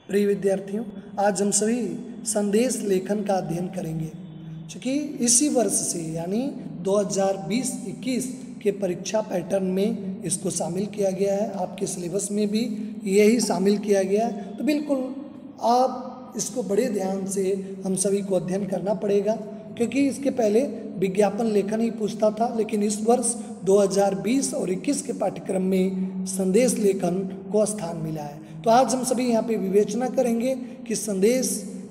प्रिय विद्यार्थियों, आज हम सभी संदेश लेखन का अध्ययन करेंगे। चूँकि इसी वर्ष से यानी 2020-21 के परीक्षा पैटर्न में इसको शामिल किया गया है, आपके सिलेबस में भी यही शामिल किया गया है, तो बिल्कुल आप इसको बड़े ध्यान से हम सभी को अध्ययन करना पड़ेगा, क्योंकि इसके पहले विज्ञापन लेखन ही पूछता था, लेकिन इस वर्ष 2020 और 21 के पाठ्यक्रम में संदेश लेखन को स्थान मिला है। तो आज हम सभी यहाँ पे विवेचना करेंगे कि संदेश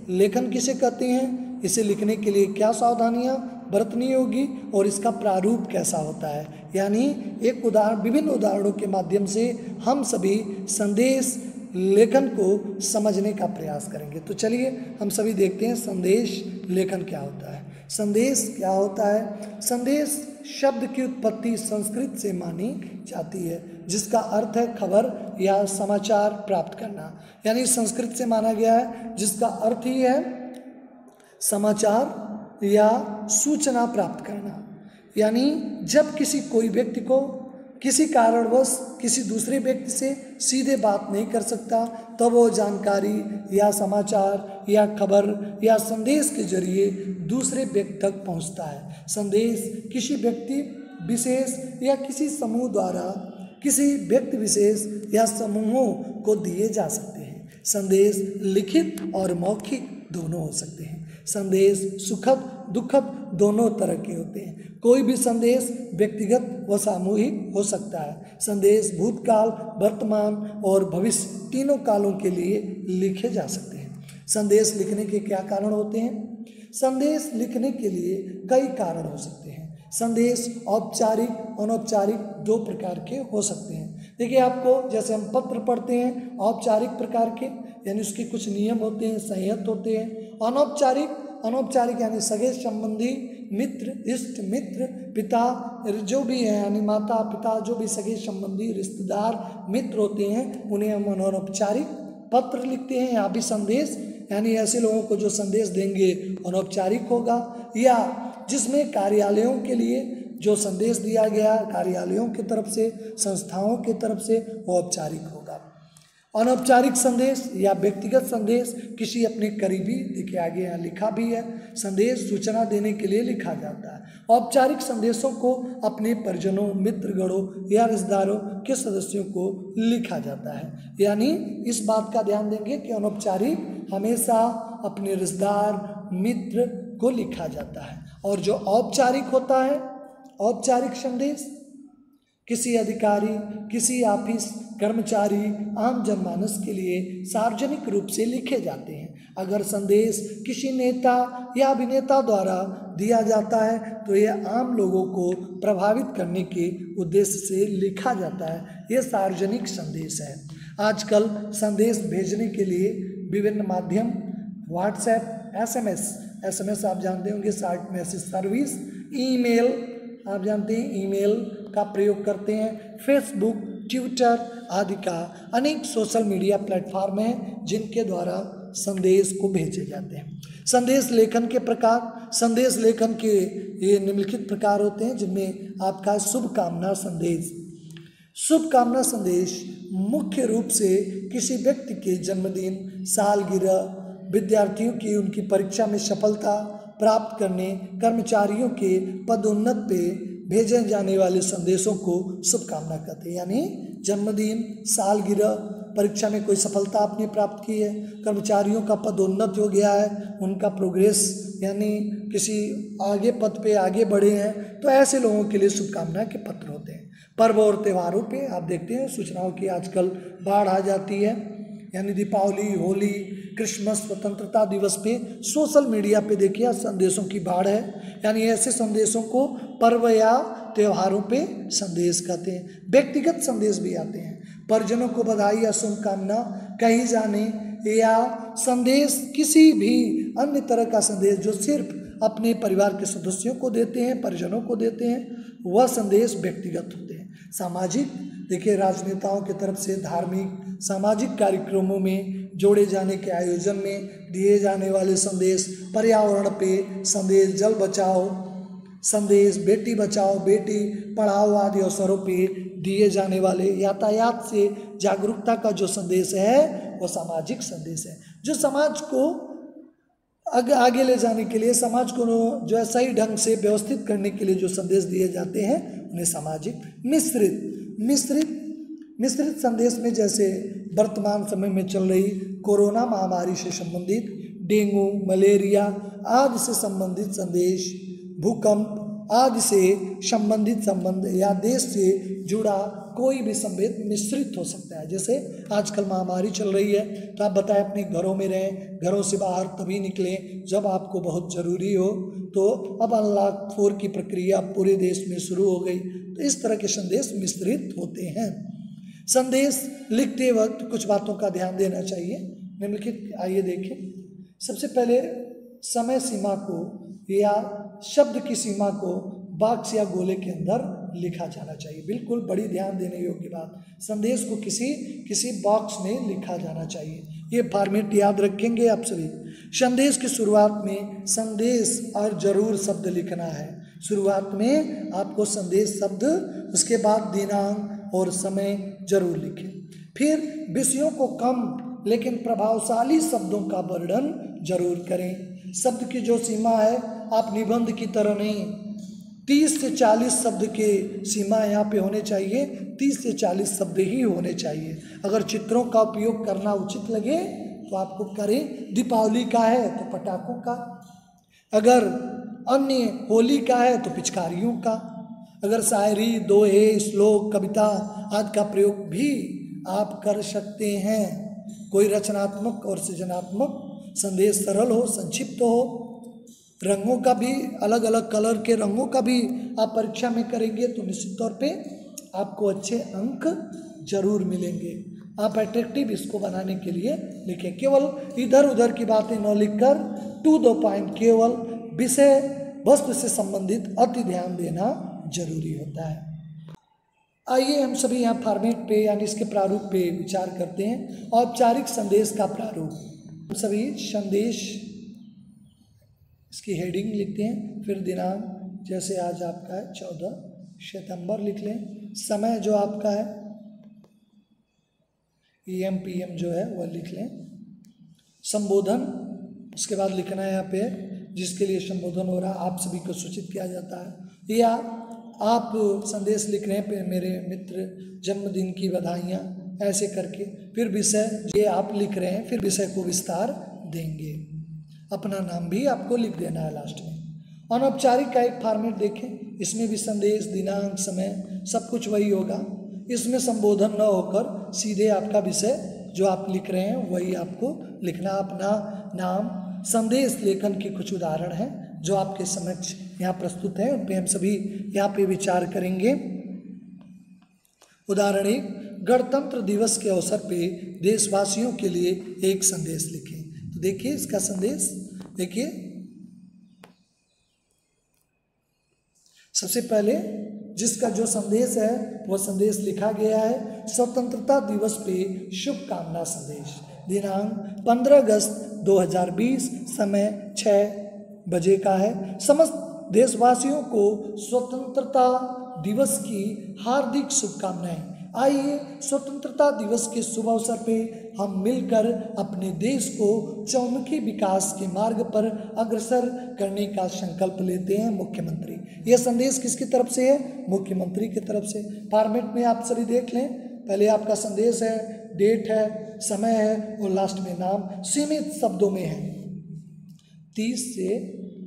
लेखन किसे कहते हैं, इसे लिखने के लिए क्या सावधानियाँ बरतनी होगी और इसका प्रारूप कैसा होता है। यानी एक विभिन्न उदाहरणों के माध्यम से हम सभी संदेश लेखन को समझने का प्रयास करेंगे। तो चलिए हम सभी देखते हैं संदेश लेखन क्या होता है। संदेश क्या होता है? संदेश शब्द की उत्पत्ति संस्कृत से मानी जाती है, जिसका अर्थ है खबर या समाचार प्राप्त करना। यानी संस्कृत से माना गया है, जिसका अर्थ ही है समाचार या सूचना प्राप्त करना। यानी जब कोई व्यक्ति को किसी कारणवश किसी दूसरे व्यक्ति से सीधे बात नहीं कर सकता, तब वो जानकारी या समाचार या खबर या संदेश के जरिए दूसरे व्यक्ति तक पहुंचता है। संदेश किसी व्यक्ति विशेष या किसी समूह द्वारा किसी व्यक्ति विशेष या समूहों को दिए जा सकते हैं। संदेश लिखित और मौखिक दोनों हो सकते हैं। संदेश सुखद दुखद दोनों तरह के होते हैं। कोई भी संदेश व्यक्तिगत व सामूहिक हो सकता है। संदेश भूतकाल, वर्तमान और भविष्य तीनों कालों के लिए लिखे जा सकते हैं। संदेश लिखने के क्या कारण होते हैं? संदेश लिखने के लिए कई कारण हो सकते हैं। संदेश औपचारिक, अनौपचारिक दो प्रकार के हो सकते हैं। देखिए, आपको जैसे हम पत्र पढ़ते हैं औपचारिक प्रकार के, यानी उसके कुछ नियम होते हैं, संयत होते हैं। अनौपचारिक यानी सगे संबंधी, मित्र, इष्ट मित्र, पिता जो भी है यानी माता पिता जो भी सगे संबंधी रिश्तेदार मित्र होते हैं, उन्हें हम अनौपचारिक पत्र लिखते हैं। यहाँ भी संदेश यानी ऐसे लोगों को जो संदेश देंगे अनौपचारिक होगा, या जिसमें कार्यालयों के लिए जो संदेश दिया गया कार्यालयों की तरफ से, संस्थाओं की तरफ से, वो औपचारिक होगा। अनौपचारिक संदेश या व्यक्तिगत संदेश किसी अपने करीबी, देखिए आगे यहाँ लिखा भी है, संदेश सूचना देने के लिए लिखा जाता है। औपचारिक संदेशों को अपने परिजनों, मित्रगणों या रिश्तेदारों के सदस्यों को लिखा जाता है। यानी इस बात का ध्यान देंगे कि अनौपचारिक हमेशा अपने रिश्तेदार, मित्र को लिखा जाता है, और जो औपचारिक होता है, औपचारिक संदेश किसी अधिकारी, किसी ऑफिस कर्मचारी, आम जनमानस के लिए सार्वजनिक रूप से लिखे जाते हैं। अगर संदेश किसी नेता या अभिनेता द्वारा दिया जाता है तो यह आम लोगों को प्रभावित करने के उद्देश्य से लिखा जाता है। यह सार्वजनिक संदेश है। आजकल संदेश भेजने के लिए विभिन्न माध्यम, व्हाट्सएप, एसएमएस आप जानते होंगे, शॉर्ट मैसेज सर्विस, ईमेल आप जानते हैं, ईमेल का प्रयोग करते हैं। फेसबुक, ट्विटर आदि का अनेक सोशल मीडिया प्लेटफॉर्म हैं जिनके द्वारा संदेश को भेजे जाते हैं। संदेश लेखन के प्रकार, संदेश लेखन के ये निम्नलिखित प्रकार होते हैं, जिनमें आपका शुभकामना संदेश। शुभकामना संदेश मुख्य रूप से किसी व्यक्ति के जन्मदिन, सालगिरह, विद्यार्थियों की उनकी परीक्षा में सफलता प्राप्त करने, कर्मचारियों के पदोन्नत पे भेजे जाने वाले संदेशों को शुभकामना कहते हैं। यानी जन्मदिन, सालगिरह, परीक्षा में कोई सफलता आपने प्राप्त की है, कर्मचारियों का पदोन्नत हो गया है, उनका प्रोग्रेस यानी किसी आगे पद पे आगे बढ़े हैं, तो ऐसे लोगों के लिए शुभकामना के पत्र होते हैं। पर्व और त्योहारों पे आप देखते हैं सूचनाओं की आजकल बाढ़ आ जाती है, यानी दीपावली, होली, क्रिसमस, स्वतंत्रता दिवस पे सोशल मीडिया पे देखिए संदेशों की बाढ़ है। यानी ऐसे संदेशों को पर्व या त्योहारों पे संदेश कहते हैं। व्यक्तिगत संदेश भी आते हैं, परिजनों को बधाई या शुभकामना कही जाने, या संदेश किसी भी अन्य तरह का संदेश जो सिर्फ अपने परिवार के सदस्यों को देते हैं, परिजनों को देते हैं, वह संदेश व्यक्तिगत होते हैं। सामाजिक, देखिए राजनेताओं की तरफ से धार्मिक सामाजिक कार्यक्रमों में जोड़े जाने के आयोजन में दिए जाने वाले संदेश, पर्यावरण पे संदेश, जल बचाओ संदेश, बेटी बचाओ बेटी पढ़ाओ आदि अवसरों पे दिए जाने वाले यातायात से जागरूकता का जो संदेश है वो सामाजिक संदेश है, जो समाज को आगे ले जाने के लिए, समाज को जो है सही ढंग से व्यवस्थित करने के लिए जो संदेश दिए जाते हैं उन्हें सामाजिक मिश्रित संदेश में, जैसे वर्तमान समय में चल रही कोरोना महामारी से संबंधित, डेंगू, मलेरिया आदि से संबंधित संदेश, भूकंप आदि से संबंधित संबंध या देश से जुड़ा कोई भी संदेश मिश्रित हो सकता है। जैसे आजकल महामारी चल रही है तो आप बताएं अपने घरों में रहें, घरों से बाहर तभी निकलें जब आपको बहुत ज़रूरी हो। तो अब अनलॉक 4 की प्रक्रिया पूरे देश में शुरू हो गई, तो इस तरह के संदेश मिश्रित होते हैं। संदेश लिखते वक्त कुछ बातों का ध्यान देना चाहिए, निम्नलिखित आइए देखें। सबसे पहले समय सीमा को या शब्द की सीमा को बॉक्स या गोले के अंदर लिखा जाना चाहिए। बिल्कुल बड़ी ध्यान देने योग्य बात, संदेश को किसी बॉक्स में लिखा जाना चाहिए। ये फॉर्मेट याद रखेंगे आप सभी। संदेश की शुरुआत में संदेश और जरूर शब्द लिखना है। शुरुआत में आपको संदेश शब्द, उसके बाद दिनांक और समय जरूर लिखें। फिर विषयों को कम लेकिन प्रभावशाली शब्दों का वर्णन जरूर करें। शब्द की जो सीमा है, आप निबंध की तरह नहीं, 30 से 40 शब्द के सीमा यहाँ पे होने चाहिए, 30 से 40 शब्द ही होने चाहिए। अगर चित्रों का उपयोग करना उचित लगे तो आपको करें। दीपावली का है तो पटाखों का, अगर अन्य होली का है तो पिचकारियों का, अगर शायरी, दोहे, श्लोक, कविता आदि का प्रयोग भी आप कर सकते हैं। कोई रचनात्मक और सृजनात्मक संदेश सरल हो, संक्षिप्त हो, रंगों का भी अलग अलग कलर के रंगों का भी आप परीक्षा में करेंगे तो निश्चित तौर पे आपको अच्छे अंक जरूर मिलेंगे। आप अट्रैक्टिव इसको बनाने के लिए लिखें। केवल इधर उधर की बातें न लिखकर टू द पॉइंट, केवल विषय वस्तु से संबंधित अति ध्यान देना जरूरी होता है। आइए हम सभी यहाँ फॉर्मेट पे यानी इसके प्रारूप पे विचार करते हैं। औपचारिक संदेश का प्रारूप, हम सभी संदेश, इसकी हेडिंग लिखते हैं, फिर दिनांक, जैसे आज आपका है 14 सितंबर लिख लें। समय जो आपका है AM PM जो है वह लिख लें। संबोधन, उसके बाद लिखना है यहाँ पे जिसके लिए संबोधन हो रहा है आप सभी को सूचित किया जाता है। या आप संदेश लिख रहे हैं मेरे मित्र जन्मदिन की बधाइयाँ, ऐसे करके फिर विषय ये आप लिख रहे हैं, फिर विषय को विस्तार देंगे। अपना नाम भी आपको लिख देना है लास्ट में। अनौपचारिक का एक फॉर्मेट देखें, इसमें भी संदेश, दिनांक, समय सब कुछ वही होगा। इसमें संबोधन न होकर सीधे आपका विषय जो आप लिख रहे हैं वही आपको लिखना, अपना नाम। संदेश लेखन के कुछ उदाहरण हैं जो आपके समक्ष यहाँ प्रस्तुत हैं, उन पे हम सभी यहाँ पे विचार करेंगे। उदाहरण 1, गणतंत्र दिवस के अवसर पे देशवासियों के लिए एक संदेश लिखें। तो देखिए इसका संदेश, देखिए सबसे पहले जिसका जो संदेश है वह संदेश लिखा गया है। स्वतंत्रता दिवस पे शुभकामना संदेश, दिनांक 15 अगस्त 2020, समय 6 बजे का है। समस्त देशवासियों को स्वतंत्रता दिवस की हार्दिक शुभकामनाएं। आइए स्वतंत्रता दिवस के शुभ अवसर पे हम मिलकर अपने देश को चौमुखी विकास के मार्ग पर अग्रसर करने का संकल्प लेते हैं। मुख्यमंत्री, यह संदेश किसकी तरफ से है? मुख्यमंत्री की तरफ से। फॉर्मेट में आप सभी देख लें, पहले आपका संदेश है, डेट है, समय है और लास्ट में नाम। सीमित शब्दों में है, 30 से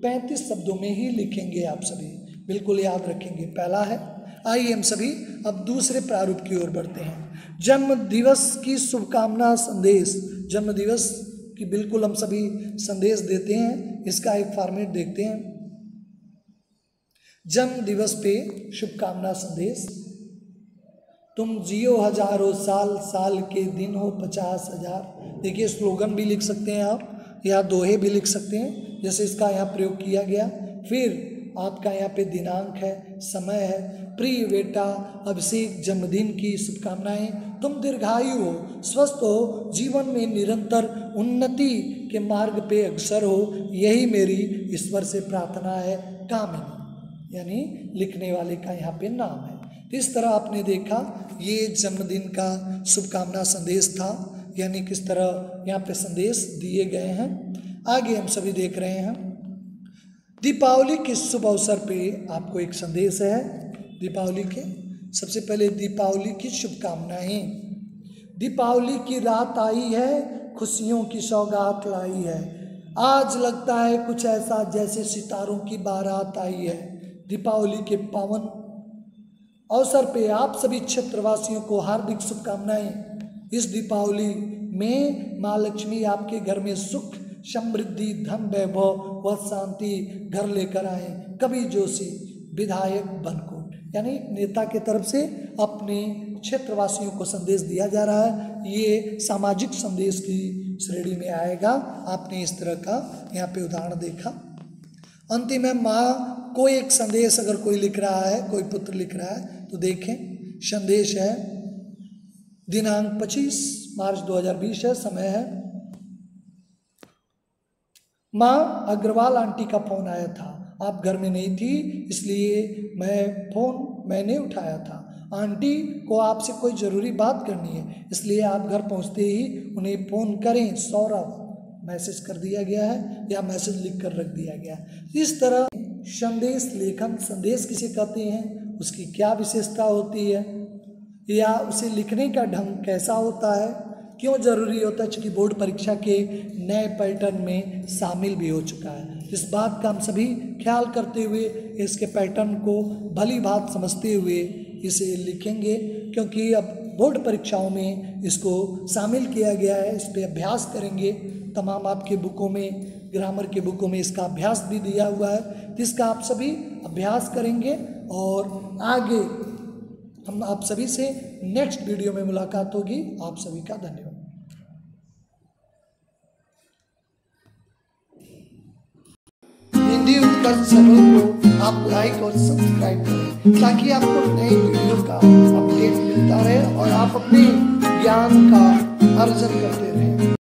35 शब्दों में ही लिखेंगे आप सभी, बिल्कुल याद रखेंगे। पहला है, आइए हम सभी अब दूसरे प्रारूप की ओर बढ़ते हैं। जन्म दिवस की शुभकामना संदेश, जन्म दिवस की बिल्कुल हम सभी संदेश देते हैं। इसका एक फॉर्मेट देखते हैं। जन्म दिवस पे शुभकामना संदेश, तुम जियो हजारों साल, साल के दिन हो 50,000। देखिए स्लोगन भी लिख सकते हैं आप, या दोहे भी लिख सकते हैं जैसे इसका यहाँ प्रयोग किया गया। फिर आपका यहाँ पे दिनांक है, समय है। प्रिय बेटा अभिषेक, जन्मदिन की शुभकामनाएं। तुम दीर्घायु हो, स्वस्थ हो, जीवन में निरंतर उन्नति के मार्ग पे अग्रसर हो, यही मेरी ईश्वर से प्रार्थना है। कामिनी, यानी लिखने वाले का यहाँ पे नाम है। तो इस तरह आपने देखा ये जन्मदिन का शुभकामना संदेश था, यानी किस तरह यहाँ पे संदेश दिए गए हैं। आगे हम सभी देख रहे हैं दीपावली के शुभ अवसर पे आपको एक संदेश है दीपावली के। सबसे पहले दीपावली की शुभकामनाएं। दीपावली की रात आई है, खुशियों की सौगात लाई है, आज लगता है कुछ ऐसा जैसे सितारों की बारात आई है। दीपावली के पावन अवसर पे आप सभी क्षेत्रवासियों को हार्दिक शुभकामनाएं। इस दीपावली में माँ लक्ष्मी आपके घर में सुख, समृद्धि, धन, वैभव व शांति घर लेकर आए। कवि जोशी, विधायक बनकोट, यानी नेता के तरफ से अपने क्षेत्रवासियों को संदेश दिया जा रहा है। ये सामाजिक संदेश की श्रेणी में आएगा। आपने इस तरह का यहाँ पे उदाहरण देखा। अंतिम में माँ को एक संदेश अगर कोई लिख रहा है, कोई पुत्र लिख रहा है तो देखें। संदेश है, दिनांक 25 मार्च 2020 है, समय है। माँ, अग्रवाल आंटी का फोन आया था, आप घर में नहीं थी इसलिए मैंने उठाया था। आंटी को आपसे कोई ज़रूरी बात करनी है, इसलिए आप घर पहुंचते ही उन्हें फ़ोन करें। सौरभ, मैसेज कर दिया गया है या मैसेज लिख कर रख दिया गया है। इस तरह संदेश लेखन, संदेश किसे कहते हैं, उसकी क्या विशेषता होती है, या उसे लिखने का ढंग कैसा होता है, क्यों ज़रूरी होता है, चूँकि बोर्ड परीक्षा के नए पैटर्न में शामिल भी हो चुका है। इस बात का हम सभी ख्याल करते हुए इसके पैटर्न को भली बात समझते हुए इसे लिखेंगे, क्योंकि अब बोर्ड परीक्षाओं में इसको शामिल किया गया है। इस पर अभ्यास करेंगे। तमाम आपके बुकों में, ग्रामर के बुकों में इसका अभ्यास भी दिया हुआ है, तो इसका आप सभी अभ्यास करेंगे। और आगे हम आप सभी से नेक्स्ट वीडियो में मुलाकात होगी। आप सभी का धन्यवाद। हिंदी उत्कर्ष चैनल को आप लाइक और सब्सक्राइब करें ताकि आपको नई वीडियो का अपडेट मिलता रहे और आप अपने ज्ञान का अर्जन करते रहें।